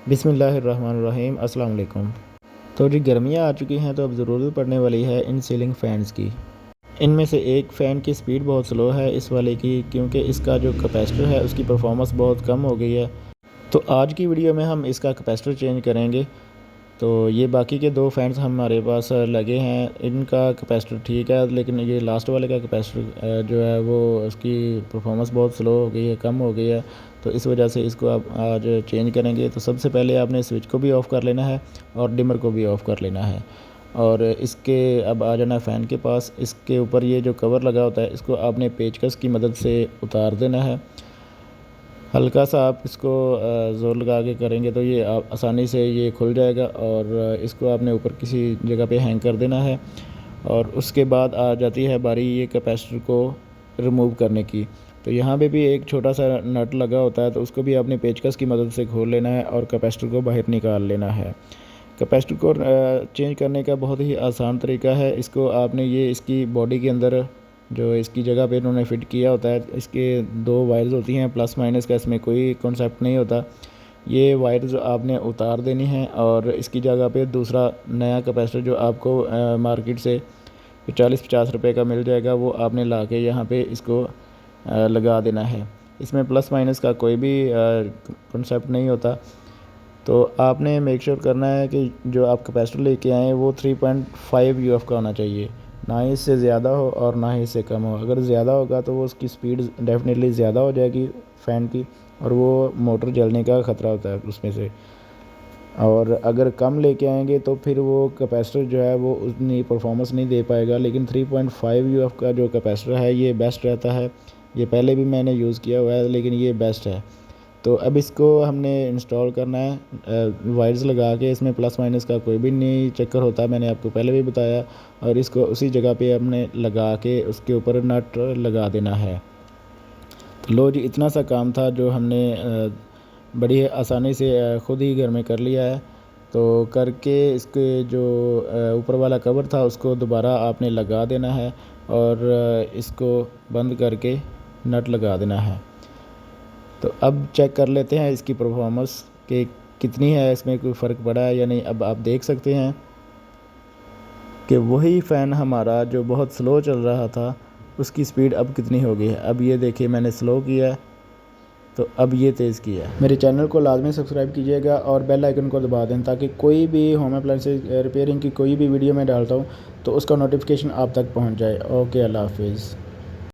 बिस्मिल्लाहिर्रहमानिर्रहीम अस्सलाम वालेकुम। तो जी गर्मियाँ आ चुकी हैं तो अब ज़रूरत पड़ने वाली है इन सीलिंग फ़ैन्स की। इनमें से एक फ़ैन की स्पीड बहुत स्लो है इस वाले की, क्योंकि इसका जो कैपेसिटर है उसकी परफॉर्मेंस बहुत कम हो गई है। तो आज की वीडियो में हम इसका कैपेसिटर चेंज करेंगे। तो ये बाकी के दो फ़ैन्स हमारे पास लगे हैं, इनका कैपेसिटर ठीक है, लेकिन ये लास्ट वाले का कैपेसिटर जो है वो उसकी परफॉर्मेंस बहुत स्लो हो गई है, कम हो गई है। तो इस वजह से इसको आप आज चेंज करेंगे। तो सबसे पहले आपने स्विच को भी ऑफ़ कर लेना है और डिमर को भी ऑफ़ कर लेना है। और इसके अब आ जाना फ़ैन के पास। इसके ऊपर ये जो कवर लगा होता है इसको आपने पेचकस की मदद से उतार देना है। हल्का सा आप इसको ज़ोर लगा के करेंगे तो ये आप आसानी से ये खुल जाएगा और इसको आपने ऊपर किसी जगह पे हैंग कर देना है। और उसके बाद आ जाती है बारी ये कैपेसिटर को रिमूव करने की। तो यहाँ पे भी एक छोटा सा नट लगा होता है, तो उसको भी आपने पेचकस की मदद से खोल लेना है और कैपेसिटर को बाहर निकाल लेना है। कैपेसिटर को चेंज करने का बहुत ही आसान तरीका है। इसको आपने ये इसकी बॉडी के अंदर जो इसकी जगह पे इन्होंने फ़िट किया होता है, इसके दो वायर्स होती हैं प्लस माइनस का, इसमें कोई कॉन्सेप्ट नहीं होता। ये वायर्स आपने उतार देनी है और इसकी जगह पे दूसरा नया कैपेसिटर जो आपको मार्केट से 40-50 रुपए का मिल जाएगा, वो आपने ला के यहाँ पे इसको लगा देना है। इसमें प्लस माइनस का कोई भी कॉन्सेप्ट नहीं होता। तो आपने मेक श्योर करना है कि जो आप कैपेसिटर लेके आएँ वो 3.5 यूएफ का होना चाहिए, ना ही इससे ज़्यादा हो और ना ही इससे कम हो। अगर ज़्यादा होगा तो वो उसकी स्पीड डेफिनेटली ज़्यादा हो जाएगी फ़ैन की, और वो मोटर जलने का ख़तरा होता है उसमें से। और अगर कम लेके आएंगे तो फिर वो कैपेसिटर जो है वो उतनी परफॉर्मेंस नहीं दे पाएगा। लेकिन 3.5 यूएफ का जो कैपेसिटर है ये बेस्ट रहता है। ये पहले भी मैंने यूज़ किया हुआ है, लेकिन ये बेस्ट है। तो अब इसको हमने इंस्टॉल करना है वायर्स लगा के। इसमें प्लस माइनस का कोई भी नहीं चक्कर होता, मैंने आपको पहले भी बताया। और इसको उसी जगह पे हमने लगा के उसके ऊपर नट लगा देना है। तो लो जी, इतना सा काम था जो हमने बड़ी आसानी से ख़ुद ही घर में कर लिया है। तो करके इसके जो ऊपर वाला कवर था उसको दोबारा आपने लगा देना है और इसको बंद करके नट लगा देना है। तो अब चेक कर लेते हैं इसकी परफॉर्मेंस कि कितनी है, इसमें कोई फ़र्क पड़ा है या नहीं। अब आप देख सकते हैं कि वही फ़ैन हमारा जो बहुत स्लो चल रहा था उसकी स्पीड अब कितनी हो गई है। अब ये देखिए, मैंने स्लो किया है तो अब ये तेज़ किया है। मेरे चैनल को लाजमी सब्सक्राइब कीजिएगा और बेल आइकन को दबा दें, ताकि कोई भी होम अप्लायंसेस रिपेयरिंग की कोई भी वीडियो मैं डालता हूँ तो उसका नोटिफिकेशन आप तक पहुँच जाए। ओके, अल्लाह हाफिज़।